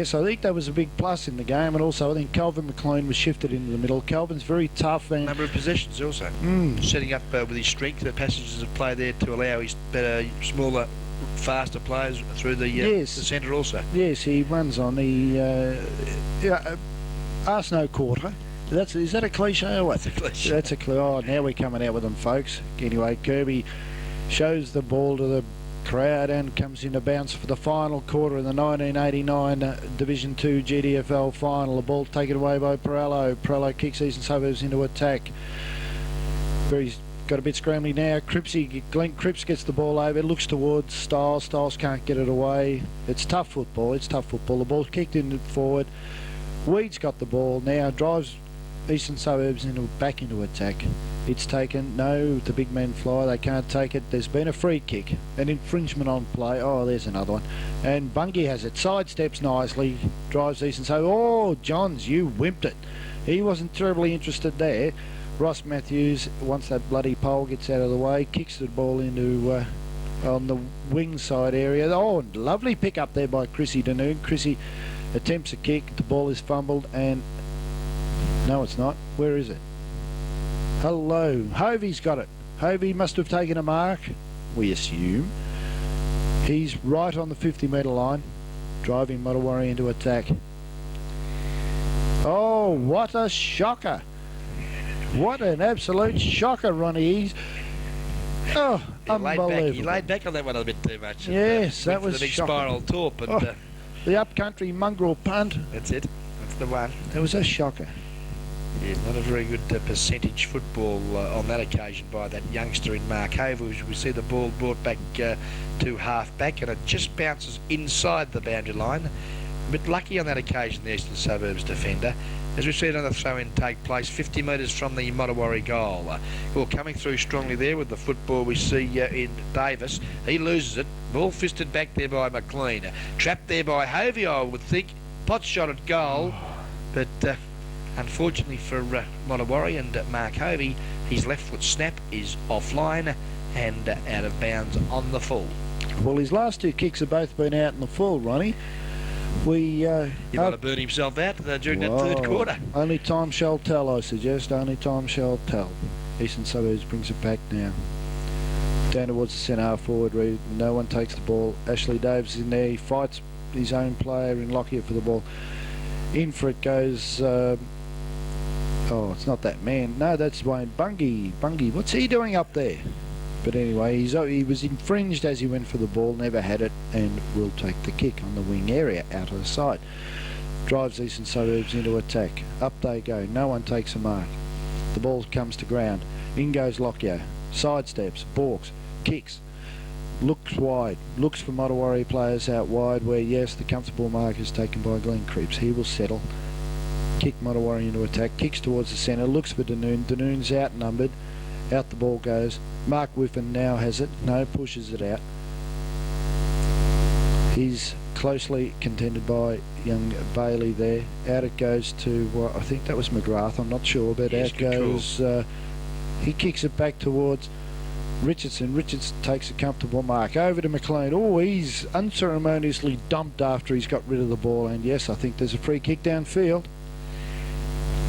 Yes, I think that was a big plus in the game, and also I think Calvin McLean was shifted into the middle. Calvin's very tough and number of possessions also. Setting up with his strength, the passages of play there to allow his better, smaller, faster players through the centre also. Yes, he runs on the arse no quarter. Is that a cliche or what? That's a cliche. That's a cliche. Oh, now we're coming out with them, folks. Anyway, Kirby shows the ball to the crowd and comes into bounce for the final quarter of the 1989 Division 2 GDFL final. The ball taken away by Perello. Perello kicks Eastern Suburbs into attack. Got a bit scrambly now. Glenn Cripps gets the ball over, looks towards Stiles. Stiles can't get it away. It's tough football. The ball's kicked in forward. Weed's got the ball now, drives Eastern Suburbs back into attack. It's taken. No, the big men fly. They can't take it. There's been a free kick, an infringement on play. Oh, there's another one. And Bungie has it. Sidesteps nicely, drives Eastern Suburbs. Oh, Johns, you wimped it. He wasn't terribly interested there. Ross Matthews, once that bloody pole gets out of the way, kicks the ball into on the wing side area. Oh, lovely pick up there by Chrissy Danoon. Chrissy attempts a kick. The ball is fumbled and no, it's not. Where is it? Hello. Hovey's got it. Hovey must have taken a mark, we assume. He's right on the 50-metre line, driving Modewarre into attack. Oh, what a shocker. What an absolute shocker, Ronnie. Unbelievable. He laid back on that one a bit too much. Yes, that was the big shocking. spiral torp. And, the upcountry mongrel punt. That's it. That's the one. That was a shocker. Yeah, not a very good percentage football on that occasion by that youngster in Mark Hove. We see the ball brought back to half-back, and it just bounces inside the boundary line. A bit lucky on that occasion, the Eastern Suburbs defender. As we see another throw-in take place 50 metres from the Modewarre goal. Well, coming through strongly there with the football we see in Davis. He loses it. Ball fisted back there by McLean. Trapped there by Hovey, I would think. Pot shot at goal. But unfortunately for Modewarre and Mark Hovey, his left foot snap is offline and out of bounds on the full. Well, his last two kicks have both been out in the full, Ronnie. He might have burned himself out during that third quarter. Only time shall tell, I suggest. Only time shall tell. Eastern Suburbs brings it back now. Down towards the centre forward. No one takes the ball. Ashley Davis is in there. He fights his own player in Lockyer for the ball. In for it goes... oh, it's not that man. No, that's Wayne Bungie. Bungie, what's he doing up there? But anyway, he was infringed as he went for the ball, never had it, and will take the kick on the wing area out of the side. Drives Eastern Suburbs into attack. Up they go. No one takes a mark. The ball comes to ground. In goes Lockyer. Sidesteps. Balks. Kicks. Looks wide. Looks for Modewarre players out wide where, yes, the comfortable mark is taken by Glenn Cripps. He will settle. Kick Modewarre into attack. Kicks towards the centre. Looks for Danoon. Danoon's outnumbered. Out the ball goes. Mark Whiffen now has it. No, pushes it out. He's closely contended by young Bailey there. Out it goes to, I think that was McGrath, I'm not sure, but yes, out goes, he kicks it back towards Richardson. Richardson takes a comfortable mark. Over to McLean. Oh, he's unceremoniously dumped after he's got rid of the ball, and yes, I think there's a free kick downfield.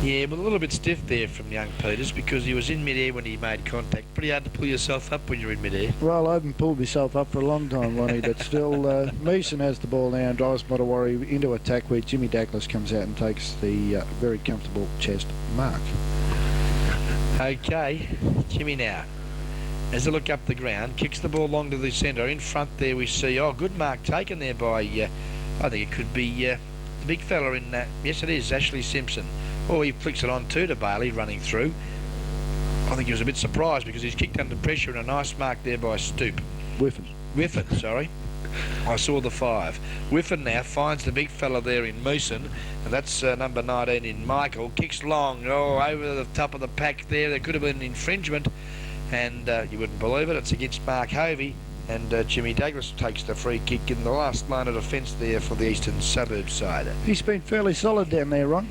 Yeah, but a little bit stiff there from young Peters because he was in mid-air when he made contact. Pretty hard to pull yourself up when you're in mid-air. Well, I haven't pulled myself up for a long time, Ronnie, but still, Meeson has the ball now and drives Modewarre into attack where Jimmy Douglas comes out and takes the very comfortable chest mark. Okay, Jimmy now. As they look up the ground, kicks the ball long to the centre. In front there we see, good mark taken there by, I think it could be the big fella in, yes it is, Ashley Simpson. Oh, he flicks it on too to Bailey running through. I think he was a bit surprised because he's kicked under pressure and a nice mark there by Stoop. Whiffen, sorry. I saw the 5. Whiffen now finds the big fella there in Meeson, and that's number 19 in Michael. Kicks long, over the top of the pack there. There could have been an infringement, and you wouldn't believe it. It's against Mark Hovey, and Jimmy Douglas takes the free kick in the last line of defence there for the Eastern Suburbs side. He's been fairly solid down there, Ron.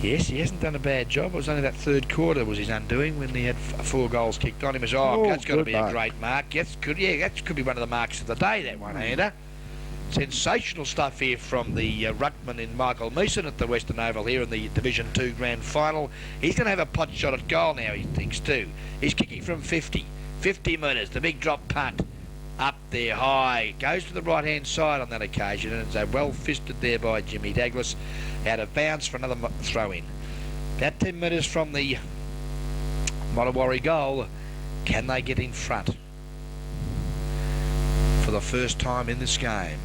Yes, he hasn't done a bad job. It was only that third quarter was his undoing when he had 4 goals kicked on him. That's got to be a great mark. Yes, that could be one of the marks of the day, that one-hander. Sensational stuff here from the ruckman in Michael Meeson at the Western Oval here in the Division 2 Grand Final. He's going to have a pot shot at goal now, he thinks, too. He's kicking from 50 metres, the big drop punt. Up there high, goes to the right hand side on that occasion, and it's well fisted there by Jimmy Douglas. Out of bounds for another throw in. About 10 metres from the Modewarre goal. Can they get in front for the first time in this game?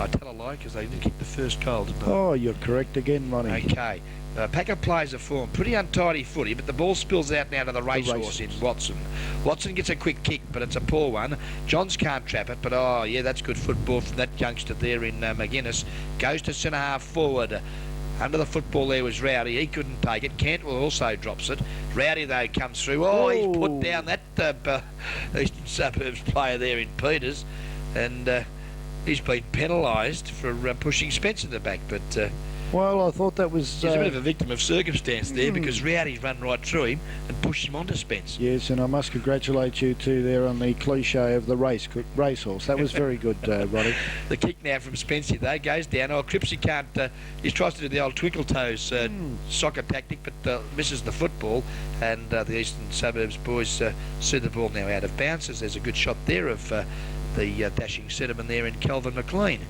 I tell a lie because they did kick the first goal, didn't they? Oh, you're correct again, Ronnie. Okay. Packer plays a form. Pretty untidy footy, but the ball spills out now to the racehorse in Watson. Watson gets a quick kick, but it's a poor one. Johns can't trap it, but oh, yeah, that's good football from that youngster there in McGuinness. Goes to centre half forward. Under the football there was Rowdy. He couldn't take it. Cantwell also drops it. Rowdy, though, comes through. Oh, he's put down that Eastern Suburbs player there in Peters. And he's been penalised for pushing Spence in the back. But well, I thought that was... he's a bit of a victim of circumstance there because Rowdy's run right through him and pushed him onto Spence. Yes, and I must congratulate you too there on the cliche of the racehorse. That was very good, Ronnie. The kick now from Spencer, though, goes down. Oh, Cripsey can't... he tries to do the old twinkle toes soccer tactic, but misses the football. And the Eastern Suburbs boys see the ball now out of bounds. There's a good shot there of the dashing centreman there in Kelvin McLean.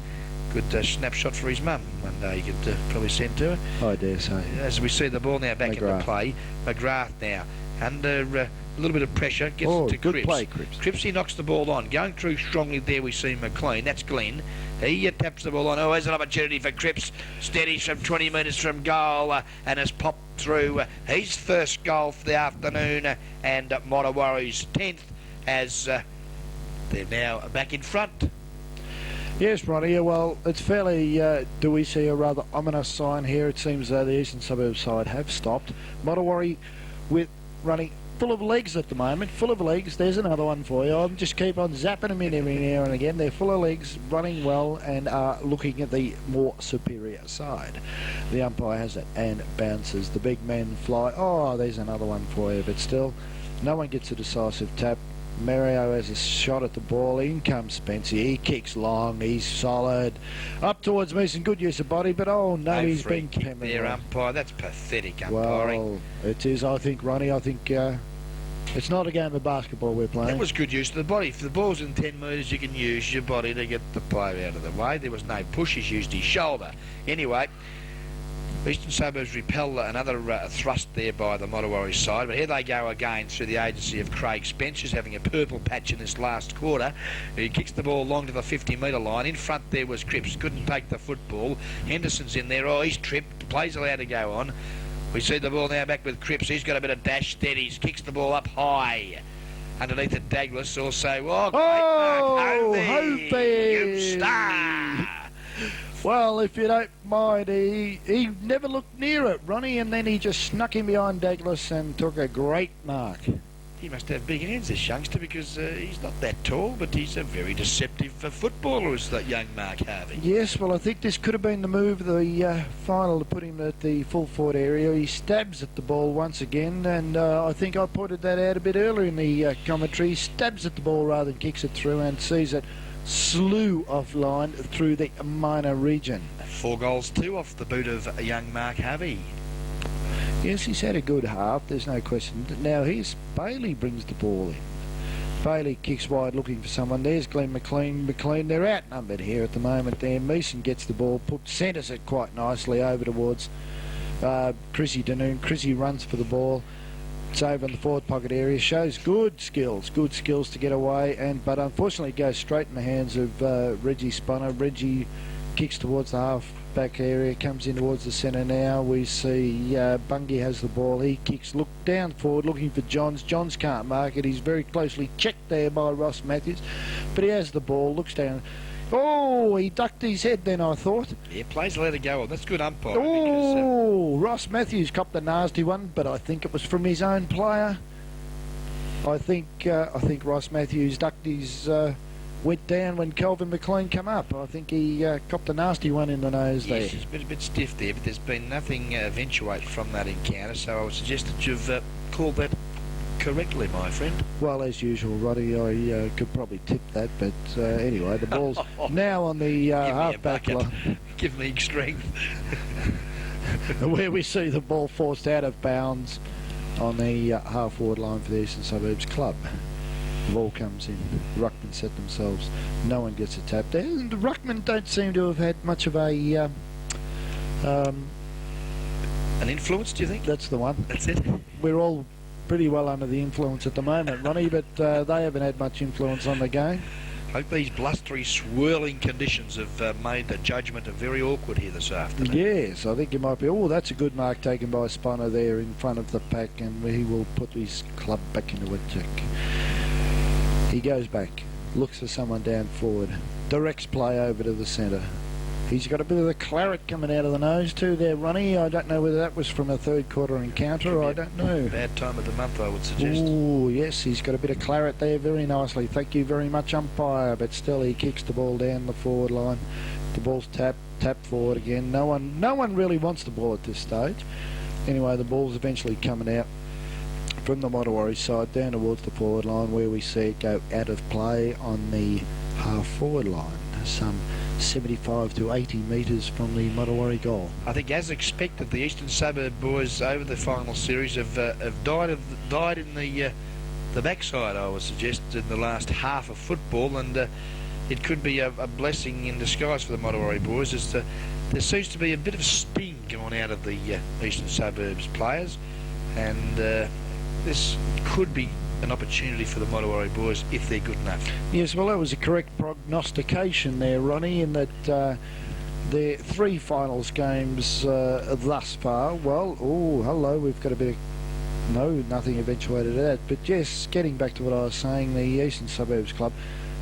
Good snapshot for his mum. One day you could probably send to her. I dare say. As we see the ball now back into play. McGrath now under a little bit of pressure. Gets it to good Cripps. play, Cripps. Cripsy knocks the ball on. Going through strongly there we see McLean. That's Glenn. He taps the ball on. Oh, there's an opportunity for Cripps. Steadies from 20 metres from goal and has popped through his first goal for the afternoon and Modewarre's 10th as they're now back in front. Yes, Ronnie, well, it's fairly, do we see a rather ominous sign here? It seems the Eastern Suburbs side have stopped. Modewarre with running full of legs at the moment, full of legs. There's another one for you. I'll just keep on zapping them in every now and again. They're full of legs, running well, and are looking at the more superior side. The umpire has it and bounces. The big men fly. Oh, there's another one for you, but still, no one gets a decisive tap. Mario has a shot at the ball. In comes Spencer. He kicks long. He's solid. Up towards Meeson. Good use of body, but oh no, he's been kicked there, umpire. That's pathetic umpiring. Well, it is, I think, Ronnie. I think it's not a game of basketball we're playing. That was good use of the body. If the ball's in 10 metres, you can use your body to get the player out of the way. There was no push. He's used his shoulder. Anyway, Eastern Suburbs repel another thrust there by the Modewarre side, but here they go again through the agency of Craig Spence, who's having a purple patch in this last quarter. He kicks the ball long to the 50-metre line. In front there was Cripps, couldn't take the football. Henderson's in there. Oh, he's tripped. Play's allowed to go on. We see the ball now back with Cripps. He's got a bit of dash, steadies, kicks the ball up high. Underneath it, Douglas also. Oh, great mark. Hovey, you star. Well, if you don't mind, he never looked near it, Ronnie, and then he just snuck in behind Douglas and took a great mark. He must have big hands, this youngster, because he's not that tall, but he's a very deceptive footballer, is that young Mark Harvey. Yes, well, I think this could have been the move of the final to put him at the full forward area. He stabs at the ball once again, and I think I pointed that out a bit earlier in the commentary. He stabs at the ball rather than kicks it through and sees it slew offline through the minor region. 4 goals, 2 off the boot of young Mark Harvey. Yes, he's had a good half, there's no question. Now here's Bailey brings the ball in. Bailey kicks wide looking for someone. There's Glenn McLean. They're outnumbered here at the moment there. Meeson gets the ball, centres it quite nicely over towards Chrissy Danoon. Chrissy runs for the ball. It's over in the forward pocket area. Shows good skills to get away, but unfortunately goes straight in the hands of Reggie Spunner. Reggie kicks towards the half-back area, comes in towards the centre now. We see Bungie has the ball. He kicks, look down forward, looking for Johns. Johns can't mark it. He's very closely checked there by Ross Matthews, but he has the ball, looks down. Oh, he ducked his head then, I thought. Yeah, plays let it go on. That's good umpiring. Oh, Ross Matthews copped the nasty one, but I think it was from his own player. I think Ross Matthews ducked his went down when Kelvin McLean come up. I think he copped a nasty one in the nose there. Yes, he's been a bit stiff there, but there's been nothing eventuate from that encounter, so I would suggest that you've called that correctly, my friend. Well, as usual, Roddy, I could probably tip that, but anyway, the ball's now on the half-back line. Give me strength. Where we see the ball forced out of bounds on the half-forward line for the Eastern Suburbs club. The ball comes in. Ruckman set themselves. No one gets a tap there. And the Ruckman don't seem to have had much of a... An influence, do you think? That's the one. That's it. We're all pretty well under the influence at the moment, Ronnie, but they haven't had much influence on the game. I hope these blustery, swirling conditions have made the judgment very awkward here this afternoon. Yes, I think it might be. Oh, that's a good mark taken by Spanner there in front of the pack, and he will put his club back into a check. He goes back, looks for someone down forward, directs play over to the centre. He's got a bit of the claret coming out of the nose too there, Ronnie. I don't know whether that was from a third quarter encounter. I don't know. Bad time of the month, I would suggest. Oh, yes, he's got a bit of claret there very nicely. Thank you very much, umpire. But still, he kicks the ball down the forward line. The ball's tapped forward again. No one really wants the ball at this stage. Anyway, the ball's eventually coming out from the Modewarre side down towards the forward line, where we see it go out of play on the half-forward line, some 75 to 80 metres from the Modewarre goal. I think, as expected, the Eastern Suburb boys over the final series have died in the backside, I would suggest, in the last half of football, and it could be a blessing in disguise for the Modewarre boys, as there seems to be a bit of sting going out of the Eastern Suburbs players, and this could be an opportunity for the Modewarre boys if they're good enough. Yes, well, that was a correct prognostication there, Ronnie, in that their 3 finals games thus far. Well, oh, hello, we've got a bit of... No, nothing eventuated at that. But yes, getting back to what I was saying, the Eastern Suburbs Club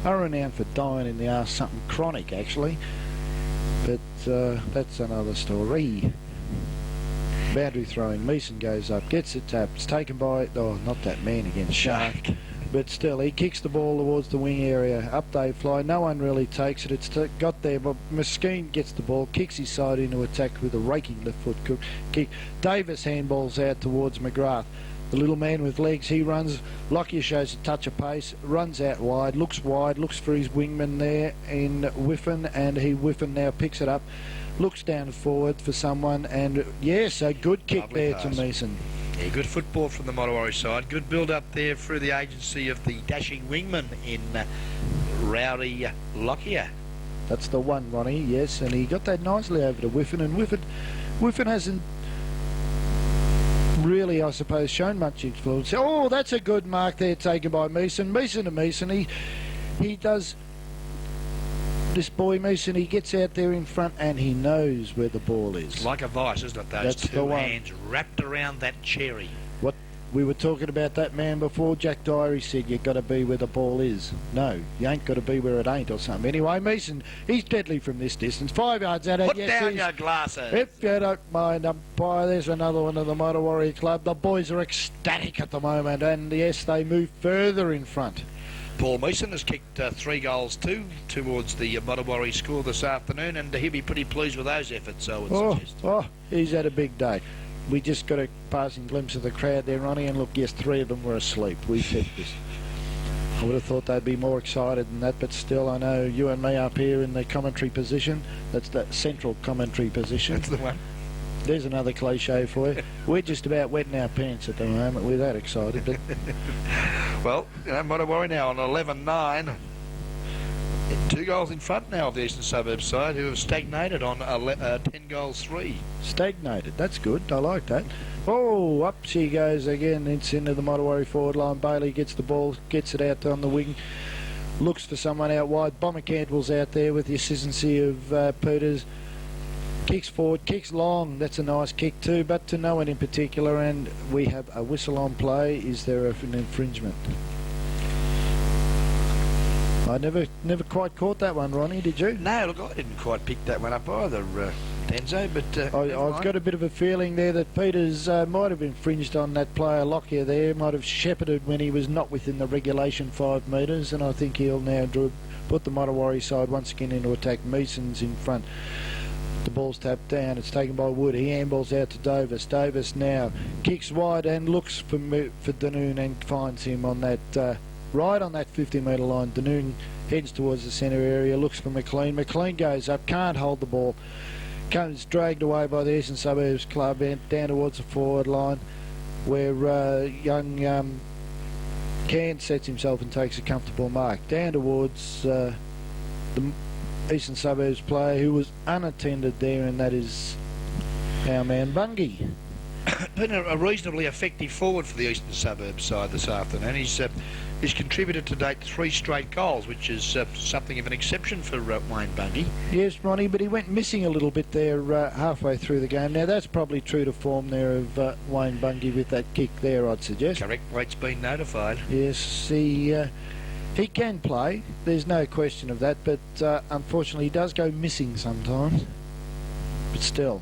are renowned for dying in the arse, something chronic, actually. But that's another story. Boundary throwing, Meeson goes up, gets it tapped, it's taken by, oh, not that man again, Shark. But still, he kicks the ball towards the wing area, up they fly, no one really takes it, it's got there, but Mesquite gets the ball, kicks his side into attack with a raking left foot kick. Davis handballs out towards McGrath. The little man with legs, he runs, Lockyer shows a touch of pace, runs out wide, looks for his wingman there in Whiffen, and Whiffen now picks it up. Looks down forward for someone, and yes, a good kick Lovely there pass. to Meeson. Yeah, good football from the Modewarre side. Good build-up there through the agency of the dashing wingman in Rowdy Lockyer. That's the one, Ronnie, yes, and he got that nicely over to Whiffen, and Whiffen hasn't really, I suppose, shown much influence. Oh, that's a good mark there taken by Meeson. Meeson to Meeson, he does... This boy Meeson, he gets out there in front and he knows where the ball is. Like a vice, isn't it? Those That's two hands wrapped around that cherry. What we were talking about that man before, Jack Dyer, said you got to be where the ball is. No, you ain't got to be where it ain't or something. Anyway, Meeson, he's deadly from this distance. 5 yards out. Put down your glasses. If you don't mind, umpire, there's another one of the Modewarre club. The boys are ecstatic at the moment, and yes, they move further in front. Paul Meeson has kicked 3 goals too towards the Modewarre score this afternoon, and he'll be pretty pleased with those efforts, I would suggest. Oh, he's had a big day. We just got a passing glimpse of the crowd there, Ronnie, and look, yes, 3 of them were asleep. We said this. I would have thought they'd be more excited than that, but still, I know you and me up here in the commentary position. That's the central commentary position. That's the one. There's another cliche for you. We're just about wetting our pants at the moment. We're that excited. But well, you know, Modewarre now on 11-9. 2 goals in front now of the Eastern Suburbs side, who have stagnated on 10 goals 3. Stagnated. That's good. I like that. Oh, up she goes again. It's into the Modewarre forward line. Bailey gets the ball, gets it out on the wing. Looks for someone out wide. Bomber Cantwell's out there with the assistance of Peters. Kicks forward, kicks long. That's a nice kick too, but to no one in particular. And we have a whistle on play. Is there an infringement? I never quite caught that one, Ronnie. Did you? No, look, I didn't quite pick that one up either, Denzo. But I've got a bit of a feeling there that Peters might have infringed on that player Lockyer there. Might have shepherded when he was not within the regulation 5 metres, and I think he'll now put the Modewarre side once again into attack. Meeson's in front. The ball's tapped down. It's taken by Wood. He handballs out to Davis. Davis now kicks wide and looks for Danoon and finds him on that right on that 50-metre line. Danoon heads towards the centre area, looks for McLean. McLean goes up, can't hold the ball. Comes dragged away by the Eastern Suburbs club down towards the forward line, where young Cairns sets himself and takes a comfortable mark. Down towards the Eastern Suburbs player who was unattended there, and that is our man Bungie. Been a reasonably effective forward for the Eastern Suburbs side this afternoon. He's contributed to date 3 straight goals, which is something of an exception for Wayne Bungie. Yes, Ronnie, but he went missing a little bit there halfway through the game. Now, that's probably true to form there of Wayne Bungie with that kick there, I'd suggest. Correct, weight's been notified. Yes, he can play, there's no question of that, but unfortunately he does go missing sometimes. But still,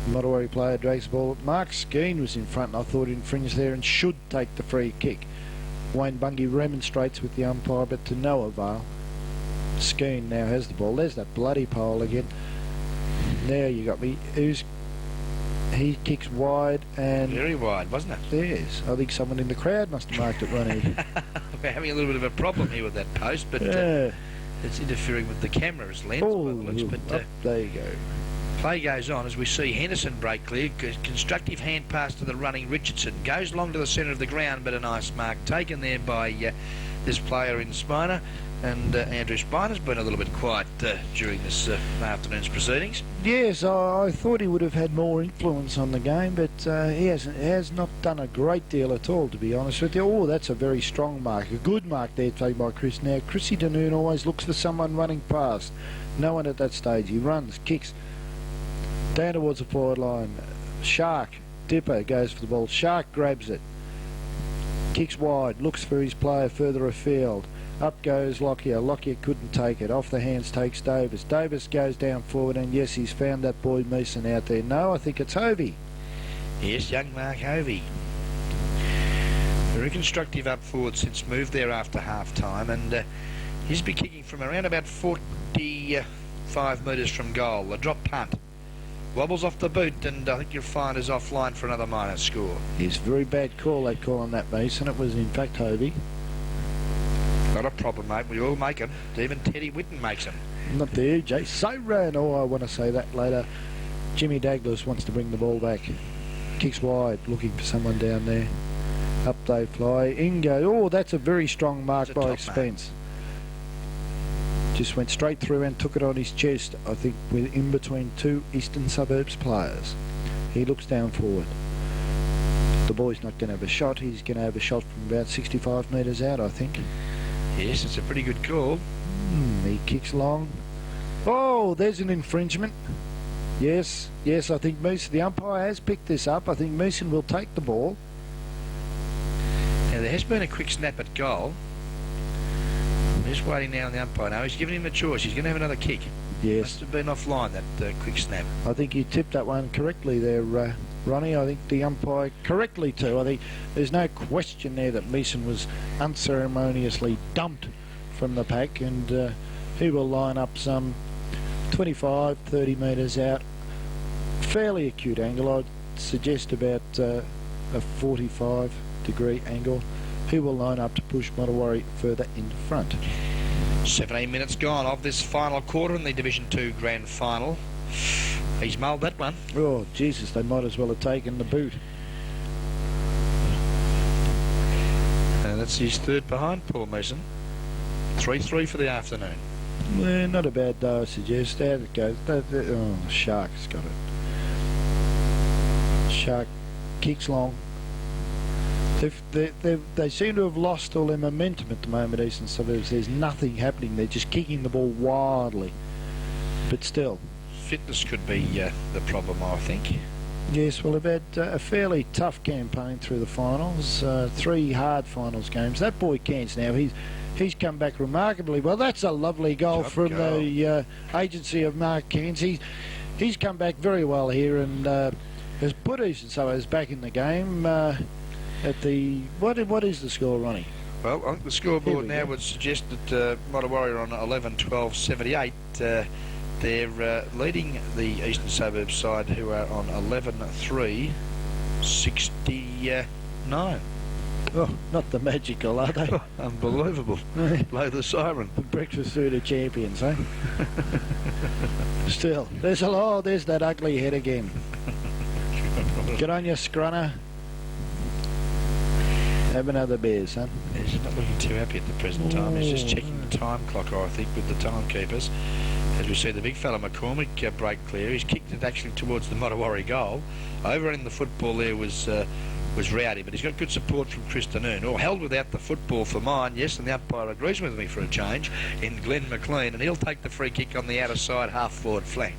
Modewarre player drags the ball. Mark Skeen was in front, and I thought infringed there and should take the free kick. Wayne Bungie remonstrates with the umpire, but to no avail. Skeen now has the ball. There's that bloody pole again. Now you got me. He kicks wide and... Very wide, wasn't it? Yes. I think someone in the crowd must have marked it, Ronnie. We're having a little bit of a problem here with that post, but it's interfering with the camera's lens. Oh, by the looks, but there you go. Play goes on as we see Henderson break clear. Constructive hand pass to the running Richardson. Goes long to the centre of the ground, but a nice mark taken there by this player in Spiner. And Andrew Spiner's been a little bit quiet during this afternoon's proceedings. Yes, I thought he would have had more influence on the game, but he has not done a great deal at all, to be honest with you. Oh, that's a very strong mark. A good mark there taken by Chris. Now, Chrissy Danoon always looks for someone running past. No one at that stage. He runs, kicks down towards the forward line. Shark, Dipper goes for the ball. Shark grabs it. Kicks wide, looks for his player further afield. Up goes Lockyer. Lockyer couldn't take it. Off the hands takes Davis. Davis goes down forward, and yes, he's found that boy Mason out there. No, I think it's Hovey. Yes, young Mark Hovey. Very constructive up forward since moved there after half-time, and he's been kicking from around about 45 metres from goal. A drop punt. Wobbles off the boot, and I think you'll find is offline for another minor score. Yes, very bad call they call on that, Mason. It was in fact Hovey. Not a problem, mate. We all make them. Even Teddy Whitten makes them. Not there, Jay. So ran. Oh, I want to say that later. Jimmy Douglas wants to bring the ball back. Kicks wide, looking for someone down there. Up they fly. Ingo. Oh, that's a very strong mark by Spence. Just went straight through and took it on his chest, I think, with in between 2 Eastern Suburbs players. He looks down forward. The boy's not going to have a shot. He's going to have a shot from about 65 metres out, I think. Yes, it's a pretty good call. He kicks long. Oh, there's an infringement. Yes, I think Mason, the umpire has picked this up. I think Mason will take the ball. Now, there has been a quick snap at goal. I'm just waiting now on the umpire. Now, he's given him a choice. He's going to have another kick. Yes. Must have been offline, that quick snap. I think you tipped that one correctly there, Ronnie. I think the umpire correctly too. I think there's no question there that Mason was unceremoniously dumped from the pack, and he will line up some 25, 30 metres out. Fairly acute angle. I'd suggest about a 45-degree angle. He will line up to push Modewarre further in front. 17 minutes gone of this final quarter in the Division 2 Grand Final. He's mulled that one. Oh, Jesus, they might as well have taken the boot. And that's his third behind, Paul Mason. 3-3 for the afternoon. Well, not a bad day, I suggest. Out it goes. Oh, Shark's got it. Shark kicks long. They seem to have lost all their momentum at the moment, Eastern Suburbs. There's nothing happening. They're just kicking the ball wildly. But still. Fitness could be the problem, I think. Yes, well, they've had a fairly tough campaign through the finals. 3 hard finals games. That boy Cairns now, he's come back remarkably well. That's a lovely goal from the agency of Mark Cairns. He's come back very well here and has put Eastern Suburbs back in the game. At the what is the score, Ronnie? Well, I think the scoreboard now would suggest that Modewarre on 11-12-78. They're leading the Eastern Suburbs side, who are on 11.3.69. Oh, not the magical, are they? Unbelievable. Blow the siren. The breakfast food of champions, eh? Still, there's that ugly head again. Get on your scrunner. Have another beer, son. He's not looking too happy at the present time. He's just checking the time clock, I think, with the timekeepers. As we see the big fella McCormick break clear. He's kicked it actually towards the Modewarre goal. Overrunning the football there was rowdy, but he's got good support from Chris Noon, or held without the football for mine, yes, and the umpire agrees with me for a change in Glenn McLean, and he'll take the free kick on the outer side half-forward flank.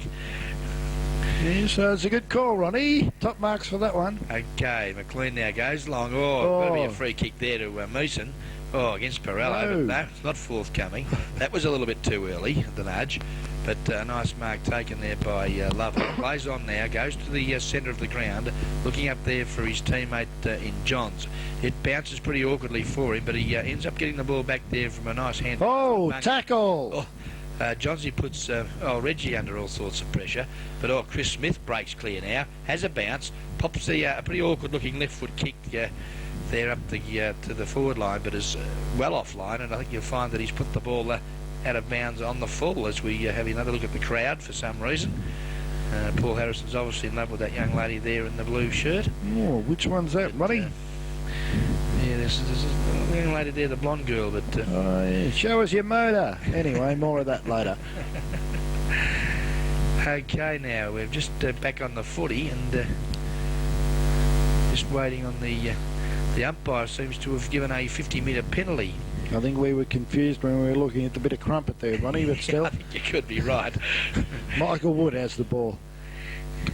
Yeah, so it's a good call, Ronnie. Top marks for that one. Okay, McLean now goes long. Oh, got to be a free kick there to Meeson. Oh, against Perello, but no, it's not forthcoming. That was a little bit too early, the nudge, but a nice mark taken there by Lovely. Plays on now, goes to the centre of the ground, looking up there for his teammate in Johns. It bounces pretty awkwardly for him, but he ends up getting the ball back there from a nice hand. Oh, tackle! Oh, Johnsy puts Reggie under all sorts of pressure, but Chris Smith breaks clear now, has a bounce, pops a pretty awkward looking left foot kick there up the to the forward line, but is well offline, and I think you'll find that he's put the ball out of bounds on the full as we have another look at the crowd for some reason. Paul Harrison's obviously in love with that young lady there in the blue shirt. Oh, which one's that, Ronnie? Yeah, there's a young lady there, the blonde girl, but... oh, yeah. Show us your motor. Anyway, more of that later. Okay, now, we're just back on the footy and just waiting on the umpire seems to have given a 50-metre penalty. I think we were confused when we were looking at the bit of crumpet there, Ronnie, but still. I think you could be right. Michael Wood has the ball.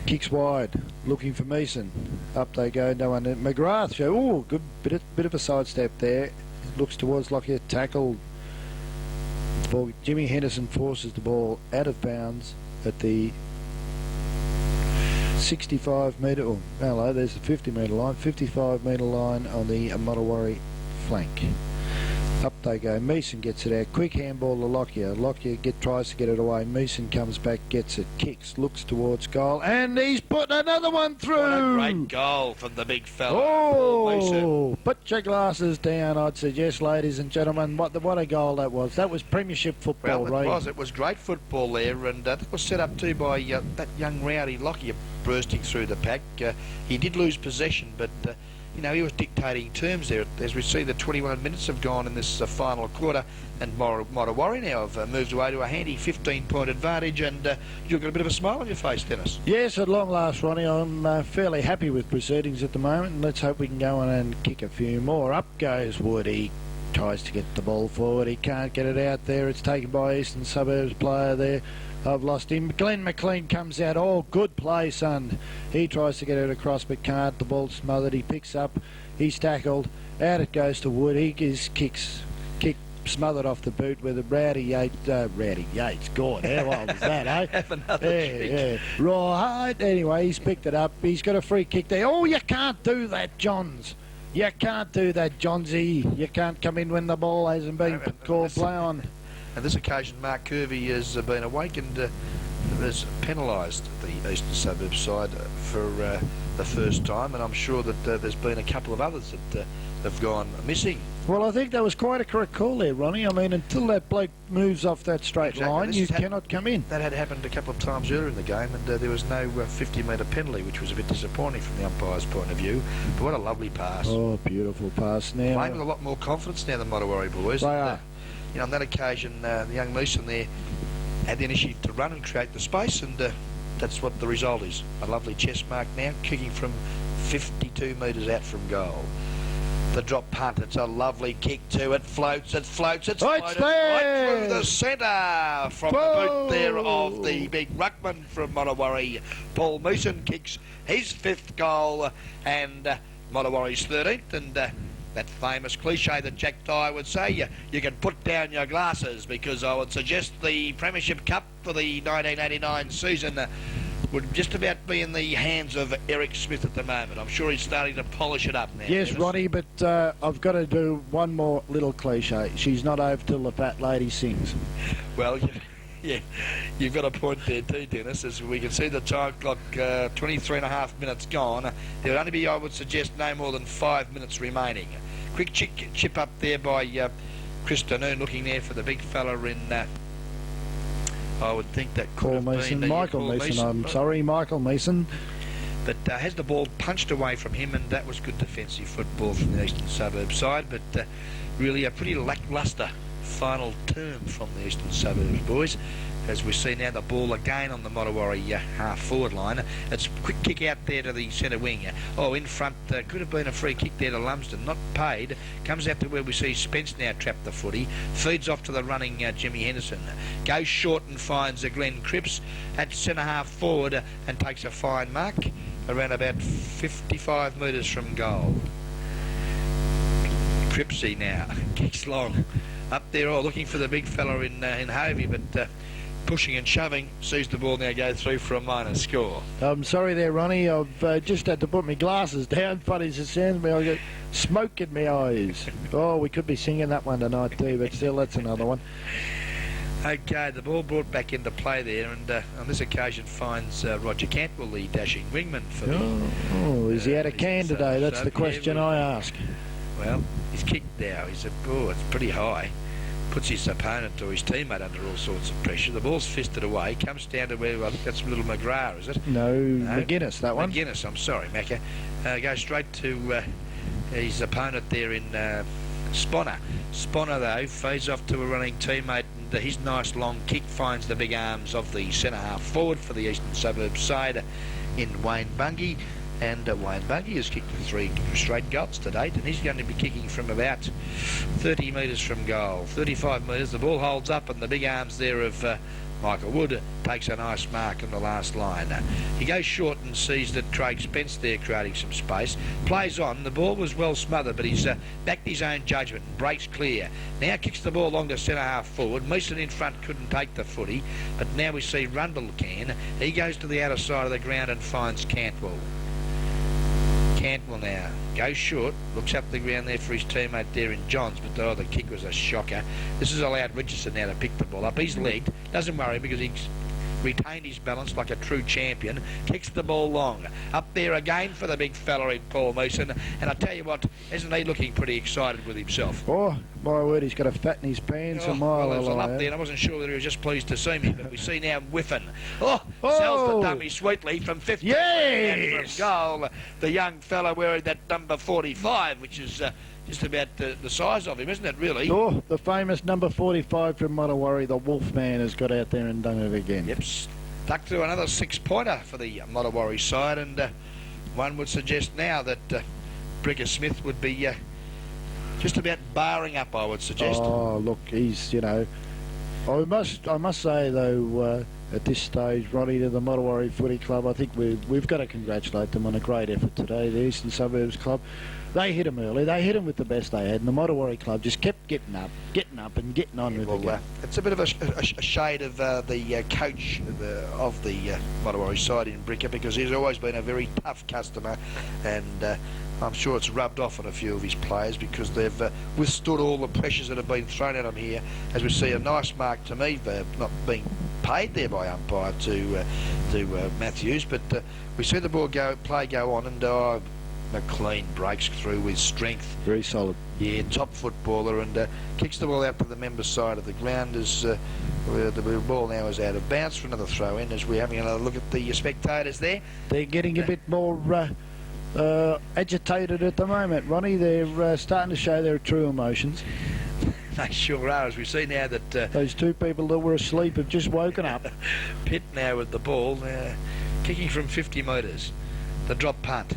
Kicks wide, looking for Meeson. Up they go, no one. McGrath, good bit of a sidestep there. Looks towards Lockyer, tackle. Ball. Jimmy Henderson forces the ball out of bounds at the 65-metre, oh, hello, there's the 50-metre line, 55-metre line on the Modewarre flank. Up they go. Meeson gets it out. Quick handball to Lockyer. Lockyer tries to get it away. Meeson comes back, gets it, kicks, looks towards goal, and he's put another one through. What a great goal from the big fella. Oh, put your glasses down, I'd suggest, ladies and gentlemen. What a goal that was. That was premiership football, right? Well, it was great football there, and that was set up too by that young rowdy Lockyer bursting through the pack. He did lose possession, but... you know, he was dictating terms there. As we see, the 21 minutes have gone in this final quarter, and Modewarre now have moved away to a handy 15-point advantage, and you've got a bit of a smile on your face, Dennis. Yes, at long last, Ronnie. I'm fairly happy with proceedings at the moment, and let's hope we can go on and kick a few more. Up goes Wood. He tries to get the ball forward. He can't get it out there. It's taken by Eastern Suburbs player there. I've lost him. Glenn McLean comes out. Oh, good play, son. He tries to get it across but can't. The ball's smothered. He picks up. He's tackled. Out it goes to Wood. He kicks smothered off the boot with a Rowdy Yates. God, how old is that, eh? Have another kick. Yeah. Right. Anyway, he's picked it up. He's got a free kick there. Oh, you can't do that, Johns. You can't do that, Johnsy. You can't come in when the ball hasn't been called play on. On this occasion, Mark Kirby has been awakened, has penalised the Eastern Suburbs side for the first time, and I'm sure that there's been a couple of others that have gone missing. Well, I think that was quite a correct call there, Ronnie. I mean, until that bloke moves off that straight line, you cannot come in. That had happened a couple of times earlier in the game, and there was no 50-metre penalty, which was a bit disappointing from the umpire's point of view. But what a lovely pass. Oh, beautiful pass now. Playing with a lot more confidence now than Modewarre boys. They are. You know, on that occasion, the young Meeson there had the initiative to run and create the space, and that's what the result is. A lovely chest mark now, kicking from 52 metres out from goal. The drop punt, it's a lovely kick too. It floats, it's floated right through the centre from the boot there of the big ruckman from Modewarre. Paul Meeson kicks his 5th goal, and Modewarre's 13th, and that famous cliche that Jack Dyer would say, you can put down your glasses, because I would suggest the Premiership Cup for the 1989 season would just about be in the hands of Eric Smith at the moment. I'm sure he's starting to polish it up now. Yes, Ronnie, but I've got to do one more little cliche. She's not over till the fat lady sings. Well, Yeah, you've got a point there too, Dennis. As we can see the time clock, 23 and a half minutes gone. There would only be, I would suggest, no more than 5 minutes remaining. Quick chip up there by Chris Danoon, looking there for the big fella in... I would think that could have Mason, been... Michael Mason, I'm sorry, Michael Mason. But has the ball punched away from him, and that was good defensive football from the Eastern Suburbs side, but really a pretty lacklustre final term from the Eastern Suburbs boys. As we see now the ball again on the Modewarre half-forward line. It's a quick kick out there to the centre wing. Oh, in front, could have been a free kick there to Lumsden, not paid. Comes out to where we see Spence now trap the footy. Feeds off to the running Jimmy Henderson. Goes short and finds Glenn Cripps at centre half-forward and takes a fine mark around about 55 metres from goal. Cripsy now kicks long up there, looking for the big fella in Hovey, but pushing and shoving, sees the ball now go through for a minor score. I'm sorry there, Ronnie. I've just had to put my glasses down. Funny as it sounds, I got smoke in my eyes. Oh, we could be singing that one tonight too, but still, that's another one. Okay, the ball brought back into play there, and on this occasion finds Roger Cantwell, the dashing wingman for the... is he out of can today? That's the question I ask. Well, he's kicked now. It's pretty high. Puts his opponent or his teammate under all sorts of pressure. The ball's fisted away. Comes down to where, I think that's little McGrath, is it? No, McGuinness, that one. McGuinness, I'm sorry, Macca. Goes straight to his opponent there in Sponner. Sponner, though, feeds off to a running teammate, and his nice long kick finds the big arms of the centre half forward for the Eastern Suburbs side in Wayne Bungie. And Wayne Bungie has kicked 3 straight goals to date, and he's going to be kicking from about 30 metres from goal. 35 metres, the ball holds up, and the big arms there of Michael Wood takes a nice mark on the last line. He goes short and sees that Craig Spence there creating some space. Plays on, the ball was well smothered, but he's backed his own judgment and breaks clear. Now kicks the ball along to centre half forward. Meeson in front couldn't take the footy, but now we see Rundle can. He goes to the outer side of the ground and finds Cantwell. Cantwell now goes short, looks up the ground there for his teammate there in Johns, but the kick was a shocker. This has allowed Richardson now to pick the ball up. He's legged, doesn't worry because he's retained his balance like a true champion. Kicks the ball long. Up there again for the big fella in Paul Meeson, and I tell you what, isn't he looking pretty excited with himself? Oh, my word, he's got a fat in his pants a mile well, away. Up there, and I wasn't sure whether he was just pleased to see me, but we see now Whiffen. Sells the dummy sweetly from 15 yes! from goal. The young fella wearing that number 45, which is just about the size of him, isn't it, really? Oh, the famous number 45 from Modewarre, the Wolfman, has got out there and done it again. Yep, stuck to another 6-pointer for the Modewarre side, and one would suggest now that Brigger Smith would be just about barring up, I would suggest. Oh, look, he's, I must say, though, at this stage, Ronnie, to the Modewarre Footy Club, I think we've got to congratulate them on a great effort today, the Eastern Suburbs Club. They hit them early. They hit them with the best they had, and the Modewarre Club just kept getting up and getting on with it. It's a bit of a shade of the coach of the Modewarre side in Bricker, because he's always been a very tough customer, and I'm sure it's rubbed off on a few of his players because they've withstood all the pressures that have been thrown at them here. As we see a nice mark to me for not being paid there by umpire to Matthews, but we see the ball go on, and McLean breaks through with strength. Very solid. Yeah, top footballer, and kicks the ball out to the member side of the ground as the ball now is out of bounds for another throw in, as we're having another look at the spectators there. They're getting a bit more agitated at the moment, Ronnie. They're starting to show their true emotions. They sure are, as we see now that... those two people that were asleep have just woken up. Pitt now with the ball, kicking from 50 metres. The drop punt.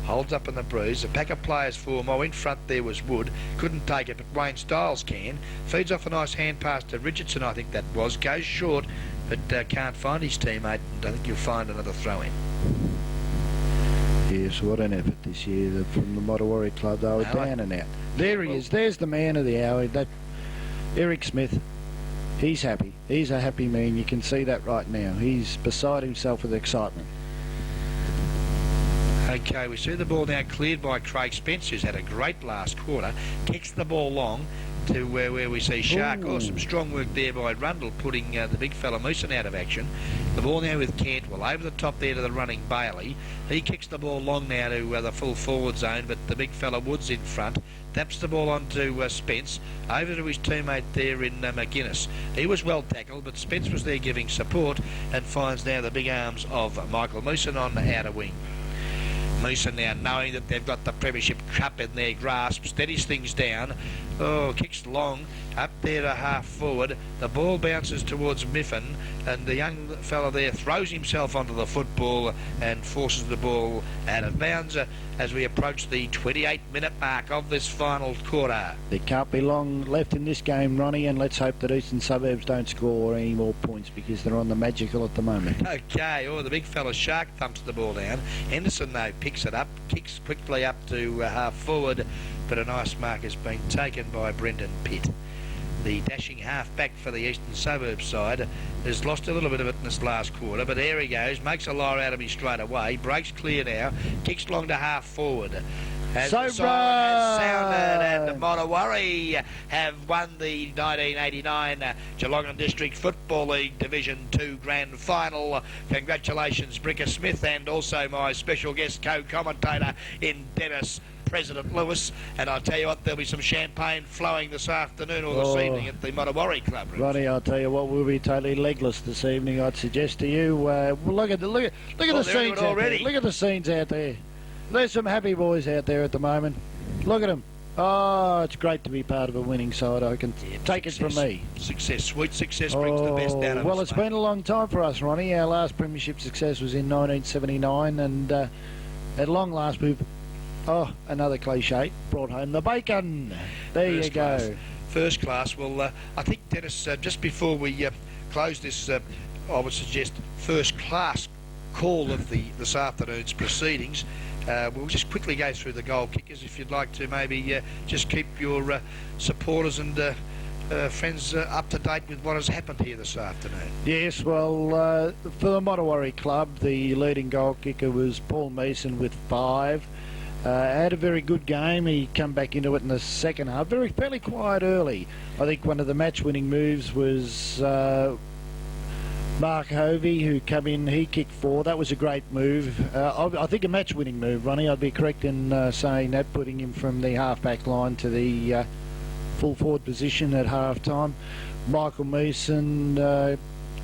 Holds up in the breeze. A pack of players form. In front there was Wood. Couldn't take it, but Wayne Stiles can. Feeds off a nice hand pass to Richardson, I think that was. Goes short, but can't find his teammate, and I think you'll find another throw-in. Yes, what an effort this year from the Modewarre Club. They were down and out. There he is. There's the man of the hour. That Eric Smith. He's happy. He's a happy man. You can see that right now. He's beside himself with excitement. Okay, we see the ball now cleared by Craig Spence, who's had a great last quarter. Kicks the ball long. to where we see Shark. Ooh. Oh, some strong work there by Rundle, putting the big fella Mooson out of action. The ball now with Cantwell over the top there to the running Bailey. He kicks the ball long now to the full forward zone, but the big fella Woods in front. Taps the ball on to Spence, over to his teammate there in McGuinness. He was well tackled, but Spence was there giving support, and finds now the big arms of Michael Mooson on the outer wing. Mooson now, knowing that they've got the Premiership Cup in their grasp, steadies things down. Oh, kicks long, up there to half forward. The ball bounces towards Miffin, and the young fella there throws himself onto the football and forces the ball out of bounds as we approach the 28-minute mark of this final quarter. There can't be long left in this game, Ronnie, and let's hope that Eastern Suburbs don't score any more points because they're on the magical at the moment. Okay, the big fella Shark thumps the ball down. Henderson, though, picks it up, kicks quickly up to half forward, but a nice mark has been taken by Brendan Pitt. The dashing half-back for the Eastern Suburbs side has lost a little bit of it in this last quarter, but there he goes, makes a lie out of me straight away, breaks clear now, kicks long to half forward. As the siren has sounded, and Modewarre have won the 1989 Geelong District Football League Division 2 Grand Final. Congratulations, Bricker Smith, and also my special guest co-commentator in Dennis, President Lewis. And I tell you what, there'll be some champagne flowing this afternoon or this evening at the Modewarre Club. Ronnie, I'll tell you what, we'll be totally legless this evening. I'd suggest to you. Look at the scenes already. Look at the scenes out there. There's some happy boys out there at the moment. Look at them. Oh, it's great to be part of a winning side. I can take it from me. Success, sweet success brings the best out of us. Well, it's been a long time for us, Ronnie. Our last premiership success was in 1979, and at long last we've, another cliche, brought home the bacon. There you go. First class. Well, I think, Dennis, just before we close this, I would suggest first class call of this afternoon's proceedings. We'll just quickly go through the goal kickers if you'd like to maybe just keep your supporters and friends up to date with what has happened here this afternoon. Yes, well, for the Modewarre Club, the leading goal kicker was Paul Mason with 5. Had a very good game. He come back into it in the second half, fairly quiet early. I think one of the match-winning moves was Mark Hovey, who come in, he kicked 4. That was a great move. I think a match-winning move, Ronnie. I'd be correct in saying that, putting him from the half-back line to the full forward position at half-time. Michael Mason,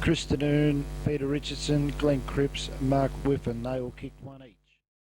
Chris Danoon, Peter Richardson, Glenn Cripps, Mark Whiffen, they all kicked 1 each.